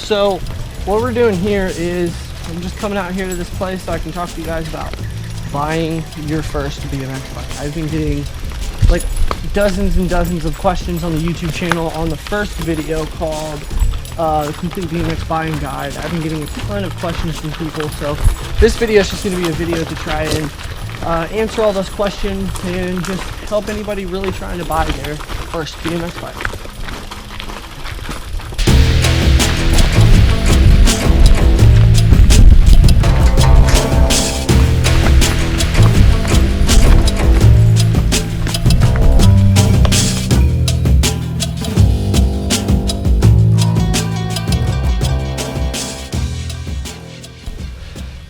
So what we're doing here is I'm just coming out here to this place so I can talk to you guys about buying your first BMX bike. I've been getting like dozens and dozens of questions on the YouTube channel on the first video called the Complete BMX Buying Guide. I've been getting a ton of questions from people, so this video is just going to be a video to try and answer all those questions and just help anybody really trying to buy their first BMX bike.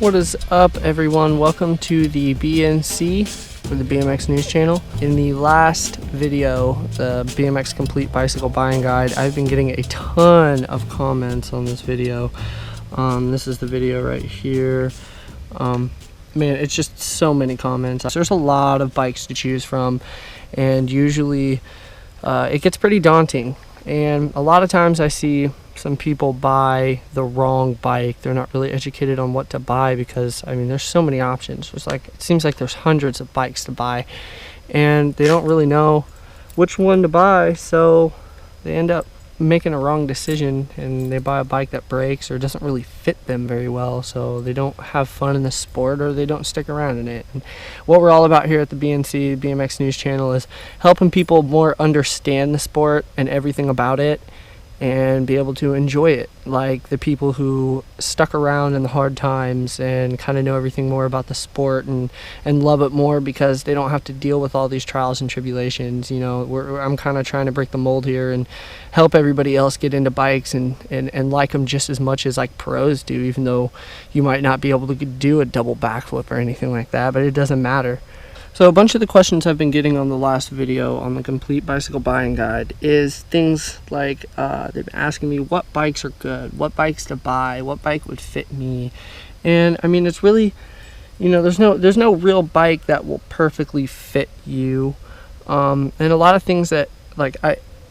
What is up, everyone? Welcome to the BNC, for the BMX News Channel. In the last video, the BMX Complete Bicycle Buying Guide, I've been getting a ton of comments on this video. This is the video right here. Man, it's just so many comments. There's a lot of bikes to choose from, and usually it gets pretty daunting. And a lot of times I see some people buy the wrong bike. They're not really educated on what to buy because, I mean, there's so many options. It seems like there's hundreds of bikes to buy, and they don't really know which one to buy, so they end up making a wrong decision and they buy a bike that breaks or doesn't really fit them very well, so they don't have fun in the sport or they don't stick around in it. And what we're all about here at the BNC, BMX News Channel, is helping people more understand the sport and everything about it and be able to enjoy it, like the people who stuck around in the hard times and kind of know everything more about the sport and love it more because they don't have to deal with all these trials and tribulations. You know, I'm kind of trying to break the mold here and help everybody else get into bikes and like them just as much as like pros do, even though you might not be able to do a double backflip or anything like that, but it doesn't matter. So a bunch of the questions I've been getting on the last video on the Complete Bicycle Buying Guide is things like they've been asking me what bikes are good, what bikes to buy, what bike would fit me. And I mean, it's really, you know, there's no real bike that will perfectly fit you. And a lot of things that, like,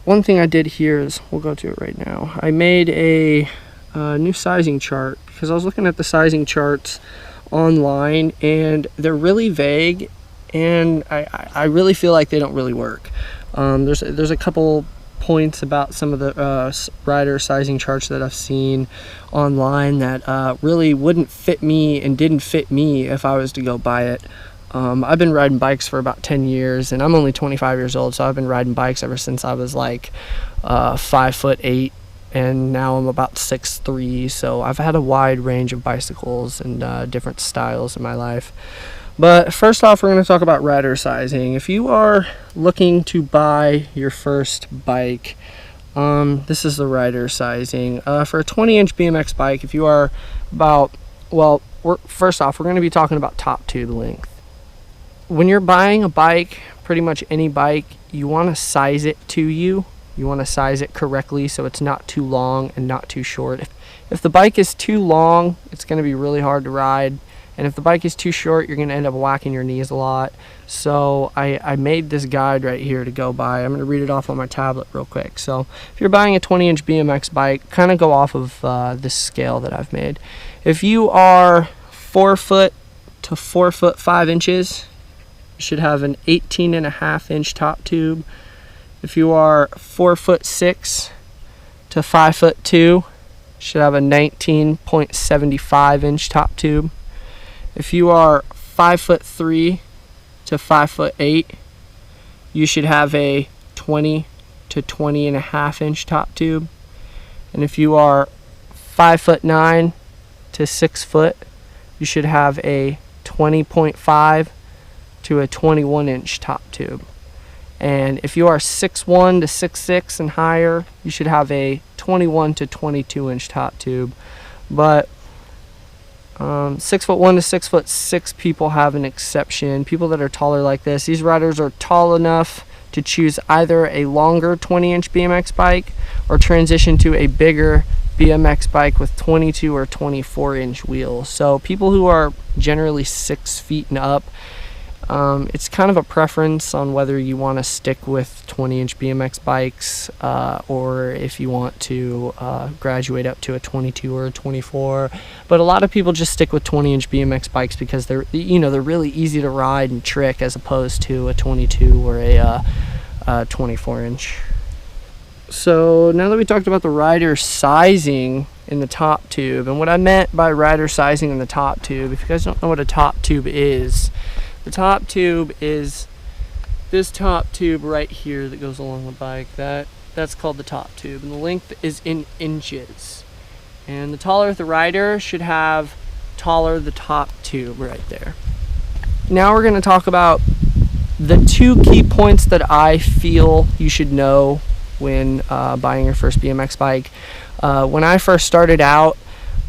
one thing I did here is, we'll go to it right now. I made a new sizing chart because I was looking at the sizing charts online and they're really vague. And I really feel like they don't really work. There's a couple points about some of the rider sizing charts that I've seen online that really wouldn't fit me and didn't fit me if I was to go buy it. I've been riding bikes for about 10 years and I'm only 25 years old, so I've been riding bikes ever since I was like 5'8", and now I'm about 6'3", so I've had a wide range of bicycles and different styles in my life. But first off, we're going to talk about rider sizing. If you are looking to buy your first bike, this is the rider sizing. For a 20-inch BMX bike, if you are about, well, first off, we're going to be talking about top tube length. When you're buying a bike, pretty much any bike, you want to size it to you. You want to size it correctly so it's not too long and not too short. If the bike is too long, it's going to be really hard to ride. And if the bike is too short, you're going to end up whacking your knees a lot. So I made this guide right here to go by. I'm going to read it off on my tablet real quick. So if you're buying a 20-inch BMX bike, kind of go off of this scale that I've made. If you are 4 foot to 4 foot 5 inches, you should have an 18.5-inch top tube. If you are 4 foot 6 to 5 foot 2, you should have a 19.75-inch top tube. If you are 5'3" to 5'8", you should have a 20 to 20.5-inch top tube. And if you are 5'9" to 6 foot, you should have a 20.5 to a 21-inch top tube. And if you are 6'1" to 6'6" and higher, you should have a 21 to 22-inch top tube. But 6'1" to 6'6" people have an exception. People that are taller like this, these riders are tall enough to choose either a longer 20-inch BMX bike or transition to a bigger BMX bike with 22 or 24-inch wheels. So people who are generally 6 feet and up, It's kind of a preference on whether you want to stick with 20-inch BMX bikes or if you want to graduate up to a 22 or a 24. But a lot of people just stick with 20-inch BMX bikes because they're really easy to ride and trick as opposed to a 22 or a 24-inch. So now that we talked about the rider sizing in the top tube, and what I meant by rider sizing in the top tube, if you guys don't know what a top tube is, the top tube is this top tube right here that goes along the bike. That's called the top tube, and the length is in inches. And the taller the rider should have, taller the top tube right there. Now we're going to talk about the 2 key points that I feel you should know when buying your first BMX bike. When I first started out,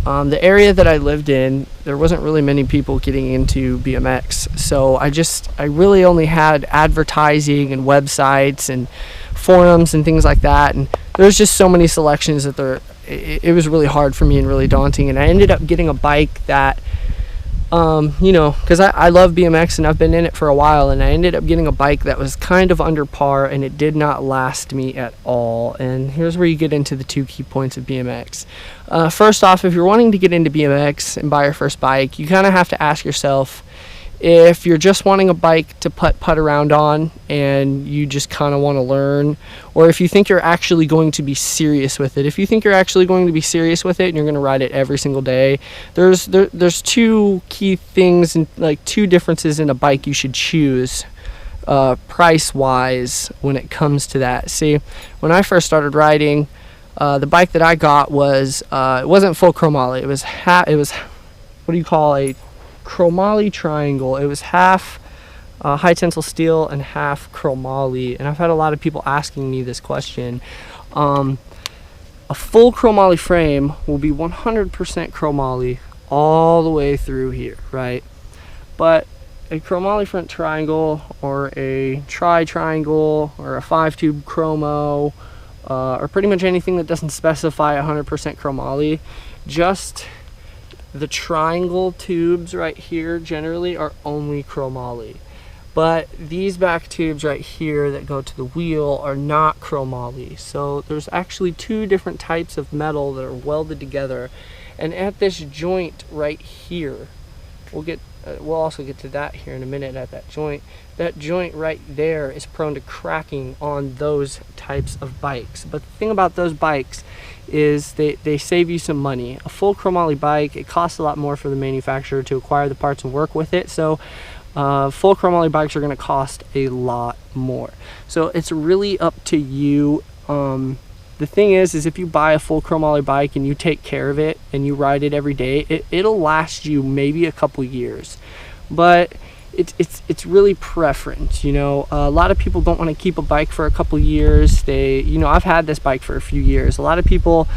the area that I lived in, there wasn't really many people getting into BMX, so I really only had advertising and websites and forums and things like that, and there's just so many selections that it was really hard for me and really daunting. And I ended up getting a bike that because I love BMX and I've been in it for a while, and I ended up getting a bike that was kind of under par, and it did not last me at all. And here's where you get into the 2 key points of BMX. First off, if you're wanting to get into BMX and buy your first bike, you kind of have to ask yourself, if you're just wanting a bike to putt around on and you just kind of want to learn, or if you think you're actually going to be serious with it. If you think you're actually going to be serious with it and you're going to ride it every single day, there's 2 key things and like 2 differences in a bike you should choose price wise when it comes to that. See, when I first started riding, the bike that I got was it wasn't full chromoly. It was what do you call a chromoly triangle. It was half high tensile steel and half chromoly, and I've had a lot of people asking me this question. A full chromoly frame will be 100% chromoly all the way through here, right? But a chromoly front triangle or a tri-triangle or a 5-tube chromo or pretty much anything that doesn't specify 100% chromoly, just the triangle tubes right here generally are only chromoly. But these back tubes right here that go to the wheel are not chromoly. So there's actually 2 different types of metal that are welded together. And at this joint right here, we'll also get to that here in a minute at that joint. That joint right there is prone to cracking on those types of bikes. But the thing about those bikes is they save you some money. A full chromoly bike, it costs a lot more for the manufacturer to acquire the parts and work with it. So full chromoly bikes are going to cost a lot more. So it's really up to you. The thing is if you buy a full chromoly bike and you take care of it and you ride it every day, it'll last you maybe a couple years. But it's really preference, a lot of people don't want to keep a bike for a couple years. I've had this bike for a few years. A lot of people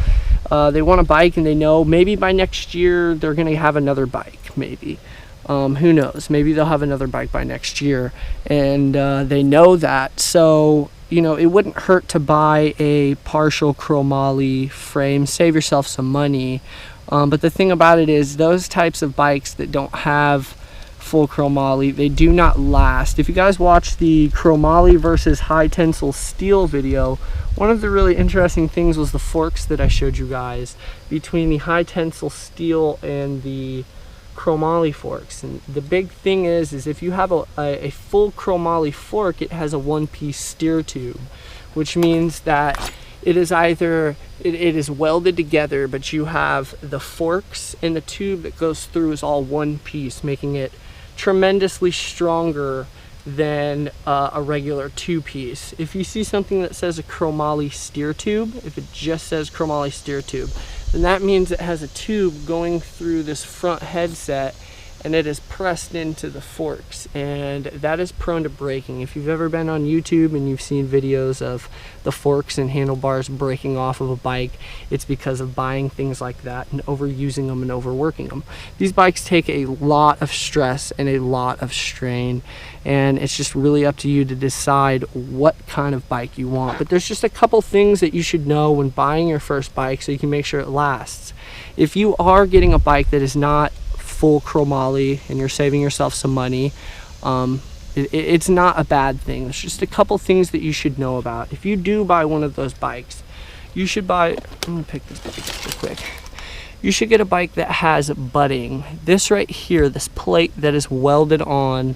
they want a bike and they know maybe by next year they're going to have another bike. Maybe who knows, maybe they'll have another bike by next year, and they know that. So it wouldn't hurt to buy a partial chromoly frame, save yourself some money. But the thing about it is those types of bikes that don't have full chromoly, they do not last. If you guys watch the chromoly versus high tensile steel video, one of the really interesting things was the forks that I showed you guys between the high tensile steel and the chromoly forks. And the big thing is if you have a full chromoly fork, it has a 1-piece steer tube, which means that it is either it is welded together, but you have the forks and the tube that goes through is all 1 piece, making it tremendously stronger than a regular 2-piece. If you see something that says a chromoly steer tube, if it just says chromoly steer tube, then that means it has a tube going through this front headset and it is pressed into the forks, and that is prone to breaking. If you've ever been on YouTube and you've seen videos of the forks and handlebars breaking off of a bike, it's because of buying things like that and overusing them and overworking them. These bikes take a lot of stress and a lot of strain, and it's just really up to you to decide what kind of bike you want. But there's just a couple things that you should know when buying your first bike so you can make sure it lasts. If you are getting a bike that is not full chromoly and you're saving yourself some money, It's not a bad thing. There's just a couple things that you should know about. If you do buy one of those bikes, you should buy, I'm gonna pick this bike up real quick. You should get a bike that has butting. This right here, this plate that is welded on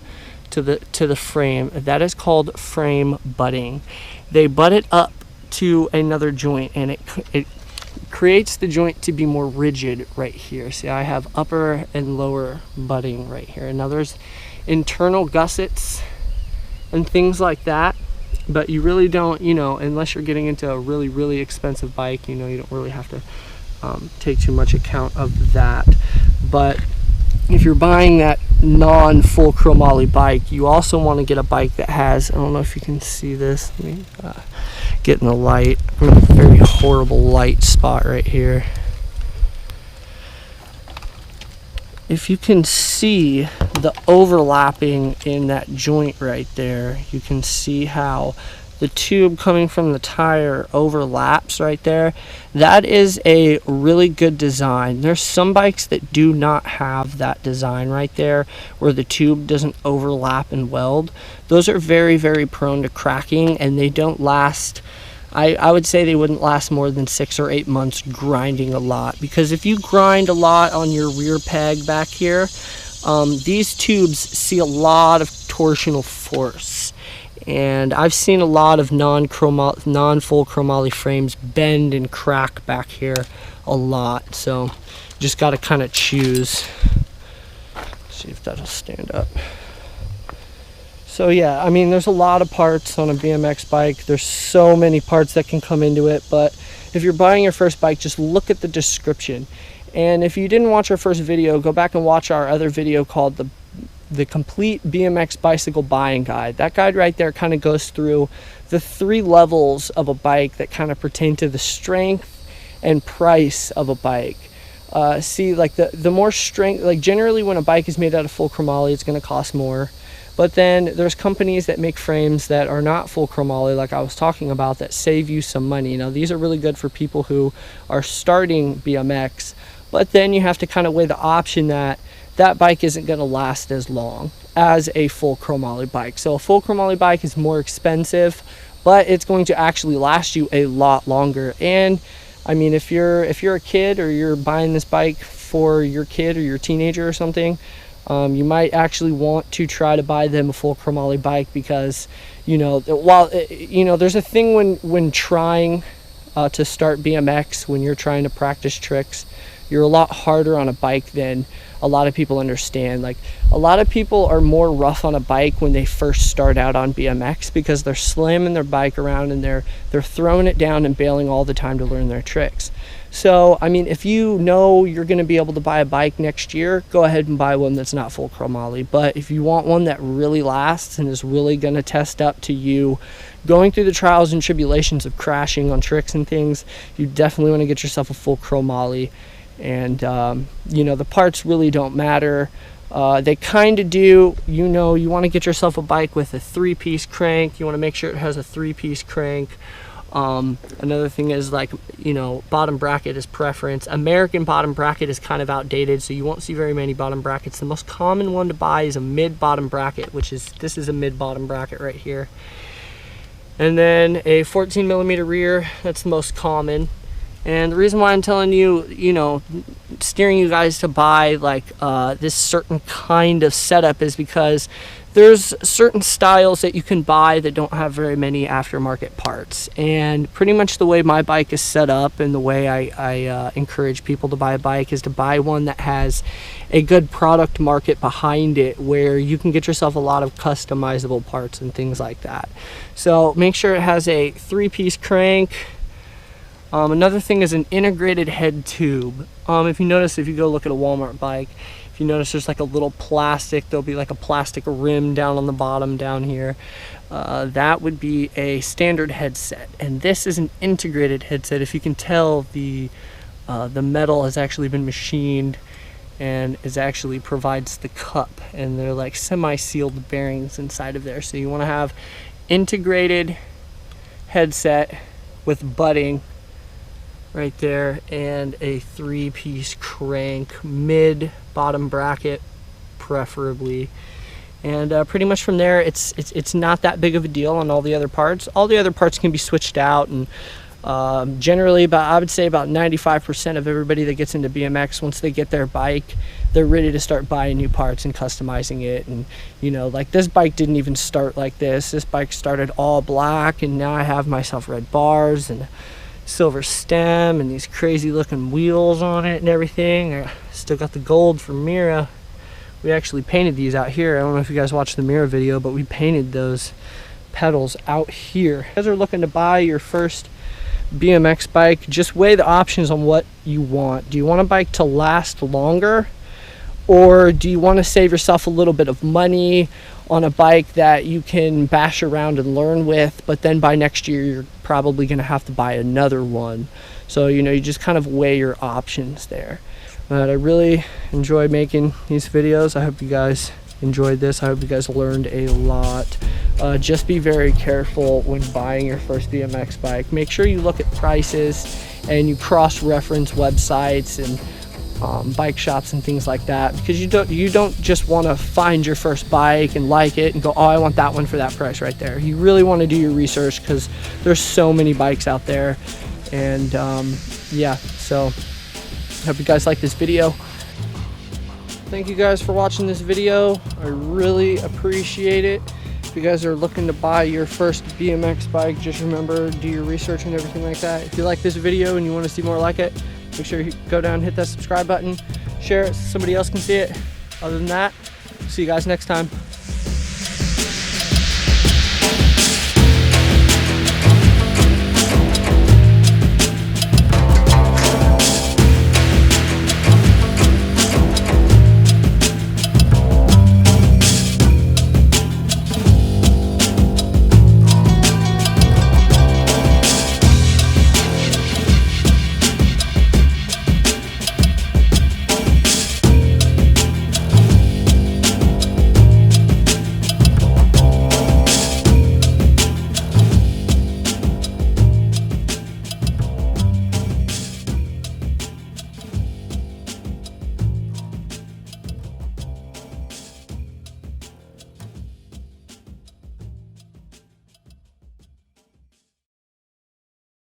to the frame, that is called frame butting. They butt it up to another joint, and it creates the joint to be more rigid right here. See, I have upper and lower butting right here. Now there's internal gussets and things like that, but you really don't, you know, unless you're getting into a really expensive bike, you know, you don't really have to take too much account of that. But if you're buying that non-full chromoly bike, you also want to get a bike that has, I don't know if you can see this, let me get in the light. I'm in a very horrible light spot right here. If you can see the overlapping in that joint right there, you can see how the tube coming from the tire overlaps right there. That is a really good design. There's some bikes that do not have that design right there, where the tube doesn't overlap and weld. Those are very prone to cracking, and they don't last. I would say they wouldn't last more than 6 or 8 months grinding a lot, because if you grind a lot on your rear peg back here, these tubes see a lot of torsional force. And I've seen a lot of non-full chromoly frames bend and crack back here a lot. So just got to kind of choose. See if that'll stand up. So yeah, I mean, there's a lot of parts on a BMX bike. There's so many parts that can come into it. But if you're buying your first bike, just look at the description. And if you didn't watch our first video, go back and watch our other video called the Complete BMX Bicycle Buying Guide. That guide right there kind of goes through the 3 levels of a bike that kind of pertain to the strength and price of a bike. See, like the more strength, like generally when a bike is made out of full chromoly, it's going to cost more. But then there's companies that make frames that are not full chromoly, like I was talking about, that save you some money. Now these are really good for people who are starting BMX, but then you have to kind of weigh the option that that bike isn't going to last as long as a full chromoly bike. So a full chromoly bike is more expensive, but it's going to actually last you a lot longer. And I mean, if you're a kid, or you're buying this bike for your kid or your teenager or something, you might actually want to try to buy them a full chromoly bike, because, you know, while you know, there's a thing when trying to start BMX, when you're trying to practice tricks, you're a lot harder on a bike than a lot of people understand. Like, a lot of people are more rough on a bike when they first start out on BMX, because they're slamming their bike around and they're throwing it down and bailing all the time to learn their tricks. So I mean, if you know you're going to be able to buy a bike next year, go ahead and buy one that's not full chromoly. But if you want one that really lasts and is really going to test up to you going through the trials and tribulations of crashing on tricks and things, you definitely want to get yourself a full chromoly. And you know, the parts really don't matter. They kind of do. You know, you want to get yourself a bike with a 3-piece crank. You want to make sure it has a 3-piece crank. Another thing is, like, you know, bottom bracket is preference. American bottom bracket is kind of outdated, so you won't see very many bottom brackets. The most common one to buy is a mid bottom bracket, which is, this is a mid bottom bracket right here. And then a 14mm rear, that's the most common. And the reason why I'm telling you, you know, steering you guys to buy like this certain kind of setup is because there's certain styles that you can buy that don't have very many aftermarket parts. And pretty much the way my bike is set up, and the way I encourage people to buy a bike, is to buy one that has a good product market behind it, where you can get yourself a lot of customizable parts and things like that. So make sure it has a 3-piece crank. Another thing is an integrated head tube. If you notice, if you go look at a Walmart bike, if you notice there's like a little plastic, there'll be like a plastic rim down on the bottom down here. That would be a standard headset, and this is an integrated headset. If you can tell, the metal has actually been machined and actually provides the cup, and they're like semi-sealed bearings inside of there. So you want to have integrated headset with butting right there, and a 3-piece crank, mid bottom bracket preferably. And pretty much from there, it's not that big of a deal on all the other parts. All the other parts can be switched out, and generally, I would say about 95% of everybody that gets into BMX, once they get their bike, they're ready to start buying new parts and customizing it. And you know, like this bike didn't even start like this. This bike started all black, and now I have myself red bars and silver stem and these crazy looking wheels on it and everything. I still got the gold from Mira. We actually painted these out here. I don't know if you guys watched the Mira video, but we painted those pedals out here. If you guys are looking to buy your first BMX bike, just weigh the options on what you want. Do you want a bike to last longer, or do you want to save yourself a little bit of money on a bike that you can bash around and learn with, but then by next year you're probably going to have to buy another one? So you know, you just kind of weigh your options there. But I really enjoy making these videos. I hope you guys enjoyed this. I hope you guys learned a lot. Just be very careful when buying your first BMX bike. Make sure you look at prices and you cross-reference websites and bike shops and things like that, because you don't just want to find your first bike and like it and go, oh, I want that one for that price right there. You really want to do your research, because there's so many bikes out there. And yeah, so I hope you guys like this video. Thank you guys for watching this video. I really appreciate it. If you guys are looking to buy your first BMX bike, just remember, do your research and everything like that. If you like this video and you want to see more like it, make sure you go down and hit that subscribe button, share it so somebody else can see it. Other than that, see you guys next time.